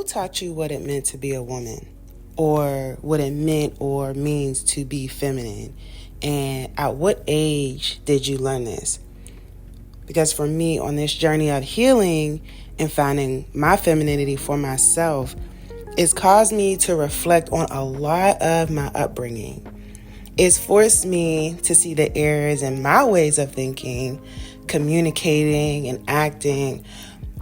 taught you what it meant to be a woman, or what it meant or means to be feminine? And at what age did you learn this? Because for me, on this journey of healing and finding my femininity for myself, it's caused me to reflect on a lot of my upbringing. It's forced me to see the errors in my ways of thinking, communicating, and acting,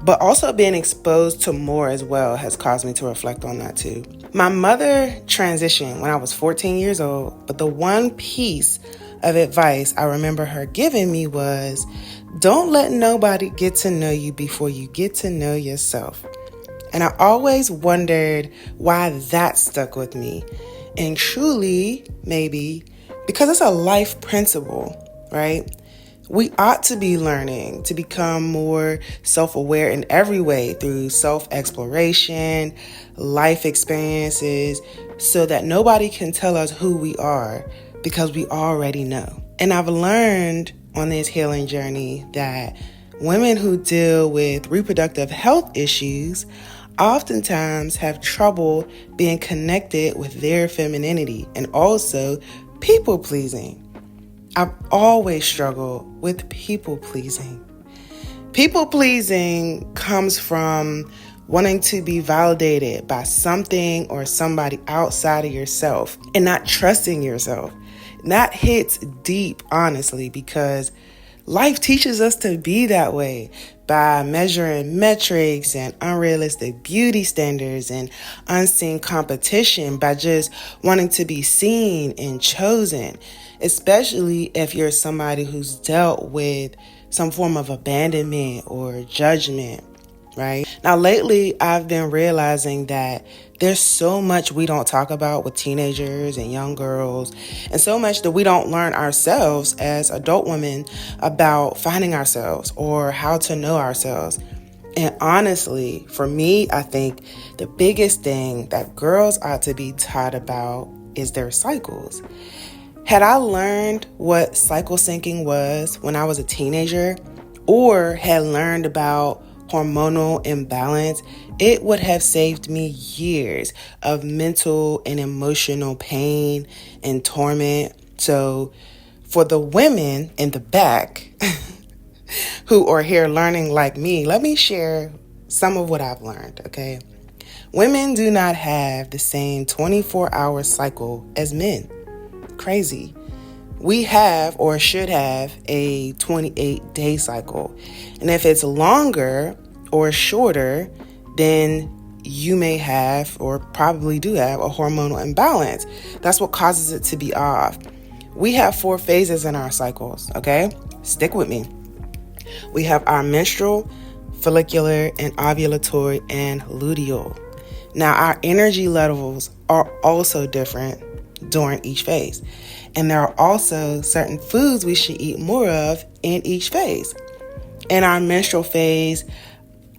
but also being exposed to more as well has caused me to reflect on that too. My mother transitioned when I was 14 years old, but the one piece of advice I remember her giving me was, don't let nobody get to know you before you get to know yourself. And I always wondered why that stuck with me. And truly, maybe, because it's a life principle, right? We ought to be learning to become more self-aware in every way through self-exploration, life experiences, so that nobody can tell us who we are because we already know. And I've learned on this healing journey that women who deal with reproductive health issues oftentimes have trouble being connected with their femininity and also people pleasing. I've always struggled with people pleasing. People pleasing comes from wanting to be validated by something or somebody outside of yourself and not trusting yourself. And that hits deep, honestly, because life teaches us to be that way by measuring metrics and unrealistic beauty standards and unseen competition, by just wanting to be seen and chosen, especially if you're somebody who's dealt with some form of abandonment or judgment, right? Now, lately, I've been realizing that there's so much we don't talk about with teenagers and young girls, and so much that we don't learn ourselves as adult women about finding ourselves or how to know ourselves. And honestly, for me, I think the biggest thing that girls ought to be taught about is their cycles. Had I learned what cycle syncing was when I was a teenager, or had learned about hormonal imbalance, it would have saved me years of mental and emotional pain and torment. So for the women in the back who are here learning like me, let me share some of what I've learned, okay? Women do not have the same 24-hour cycle as men. Crazy. We have, or should have, a 28-day cycle. And if it's longer or shorter, then you may have, or probably do have, a hormonal imbalance. That's what causes it to be off. We have 4 phases in our cycles, okay? Stick with me. We have our menstrual, follicular, and ovulatory, and luteal. Now, our energy levels are also different during each phase. And there are also certain foods we should eat more of in each phase. In our menstrual phase,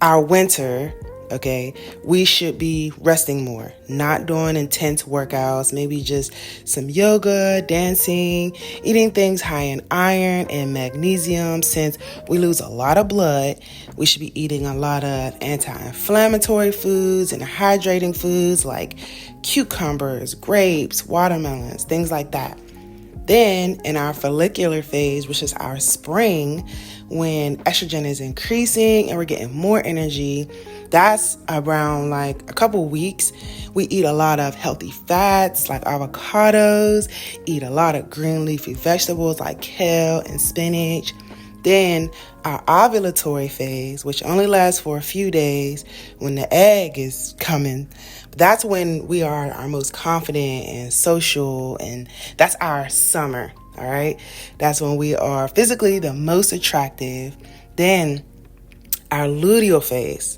our winter, okay, we should be resting more, not doing intense workouts, maybe just some yoga, dancing, eating things high in iron and magnesium. Since we lose a lot of blood, we should be eating a lot of anti-inflammatory foods and hydrating foods like cucumbers, grapes, watermelons, things like that. Then in our follicular phase, which is our spring, when estrogen is increasing and we're getting more energy, that's around like a couple weeks. We eat a lot of healthy fats like avocados, eat a lot of green leafy vegetables like kale and spinach. Then our ovulatory phase, which only lasts for a few days when the egg is coming, that's when we are our most confident and social, and that's our summer, all right? That's when we are physically the most attractive. Then our luteal phase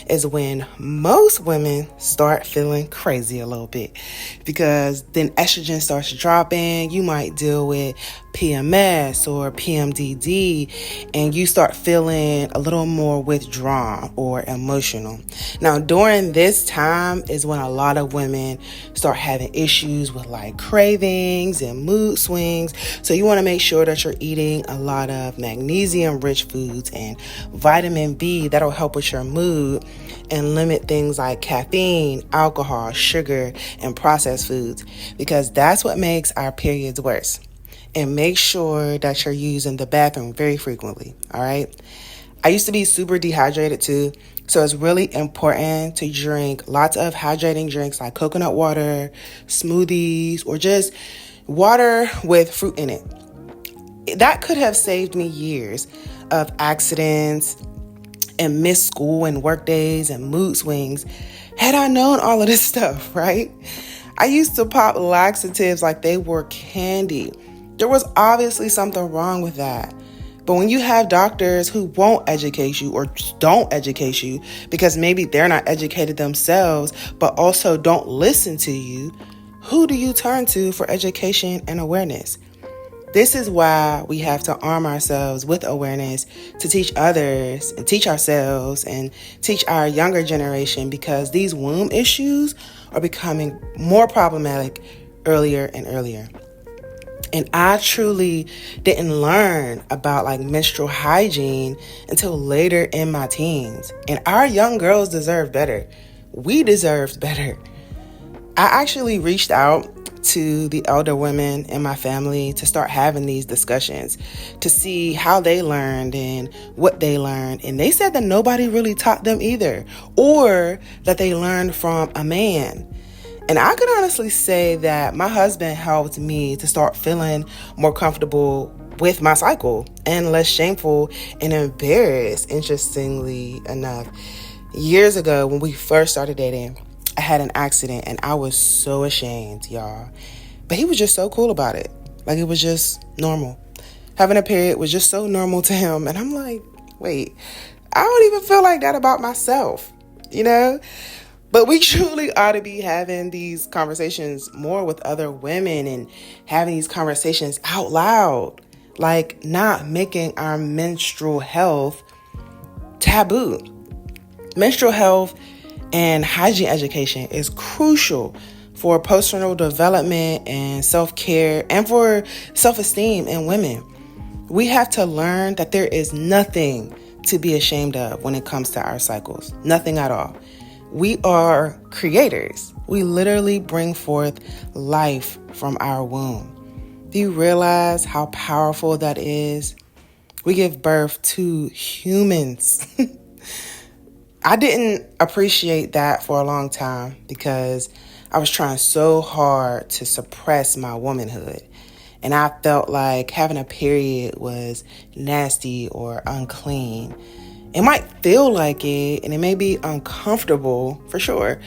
is when most women start feeling crazy a little bit, because then estrogen starts dropping. You might deal with PMS or PMDD, and you start feeling a little more withdrawn or emotional. Now, during this time is when a lot of women start having issues with like cravings and mood swings. So you want to make sure that you're eating a lot of magnesium-rich foods and vitamin B. That'll help with your mood food and limit things like caffeine, alcohol, sugar, and processed foods, because that's what makes our periods worse. And make sure that you're using the bathroom very frequently, all right? I used to be super dehydrated too, so it's really important to drink lots of hydrating drinks like coconut water, smoothies, or just water with fruit in it. That could have saved me years of accidents and missed school and work days and mood swings had I known all of this stuff, right? I used to pop laxatives like they were candy. There was obviously something wrong with that. But when you have doctors who won't educate you or don't educate you because maybe they're not educated themselves, but also don't listen to you, who do you turn to for education and awareness? This is why we have to arm ourselves with awareness to teach others and teach ourselves and teach our younger generation, because these womb issues are becoming more problematic earlier and earlier. And I truly didn't learn about like menstrual hygiene until later in my teens. And our young girls deserve better. We deserved better. I actually reached out to the elder women in my family to start having these discussions to see how they learned and what they learned. And they said that nobody really taught them either, or that they learned from a man. And I could honestly say that my husband helped me to start feeling more comfortable with my cycle and less shameful and embarrassed, interestingly enough. Years ago, when we first started dating, I had an accident and I was so ashamed, y'all. But he was just so cool about it. Like, it was just normal. Having a period was just so normal to him. And I'm like, wait, I don't even feel like that about myself, you know? But we truly ought to be having these conversations more with other women and having these conversations out loud, like not making our menstrual health taboo. Menstrual health and hygiene education is crucial for personal development and self-care and for self-esteem in women. We have to learn that there is nothing to be ashamed of when it comes to our cycles. Nothing at all. We are creators. We literally bring forth life from our womb. Do you realize how powerful that is? We give birth to humans. I didn't appreciate that for a long time because I was trying so hard to suppress my womanhood. And I felt like having a period was nasty or unclean. It might feel like it, and it may be uncomfortable for sure,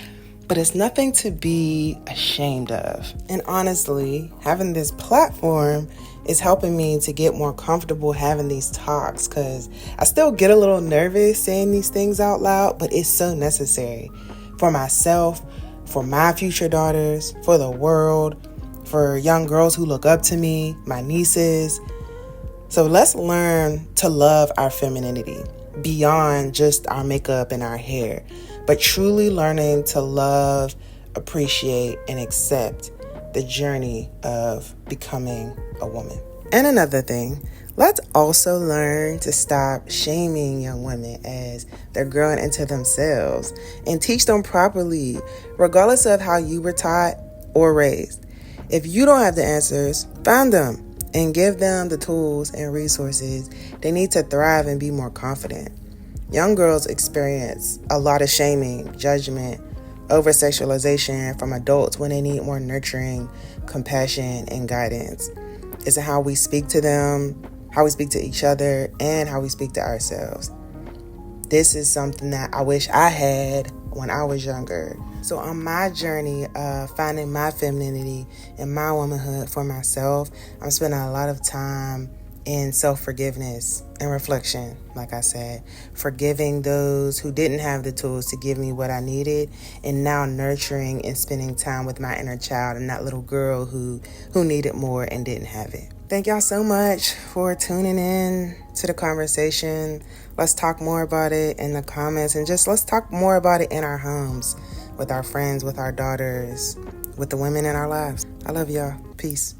but it's nothing to be ashamed of. And honestly, having this platform is helping me to get more comfortable having these talks, because I still get a little nervous saying these things out loud, but it's so necessary for myself, for my future daughters, for the world, for young girls who look up to me, my nieces. So let's learn to love our femininity beyond just our makeup and our hair, but truly learning to love, appreciate, and accept the journey of becoming a woman. And another thing, let's also learn to stop shaming young women as they're growing into themselves and teach them properly, regardless of how you were taught or raised. If you don't have the answers, find them and give them the tools and resources they need to thrive and be more confident. Young girls experience a lot of shaming, judgment, over-sexualization from adults when they need more nurturing, compassion, and guidance. It's how we speak to them, how we speak to each other, and how we speak to ourselves. This is something that I wish I had when I was younger. So on my journey of finding my femininity and my womanhood for myself, I'm spending a lot of time in self-forgiveness and reflection, like I said, forgiving those who didn't have the tools to give me what I needed, and now nurturing and spending time with my inner child and that little girl who needed more and didn't have it. Thank y'all so much for tuning in to the conversation. Let's talk more about it in the comments, and just let's talk more about it in our homes, with our friends, with our daughters, with the women in our lives. I love y'all. Peace.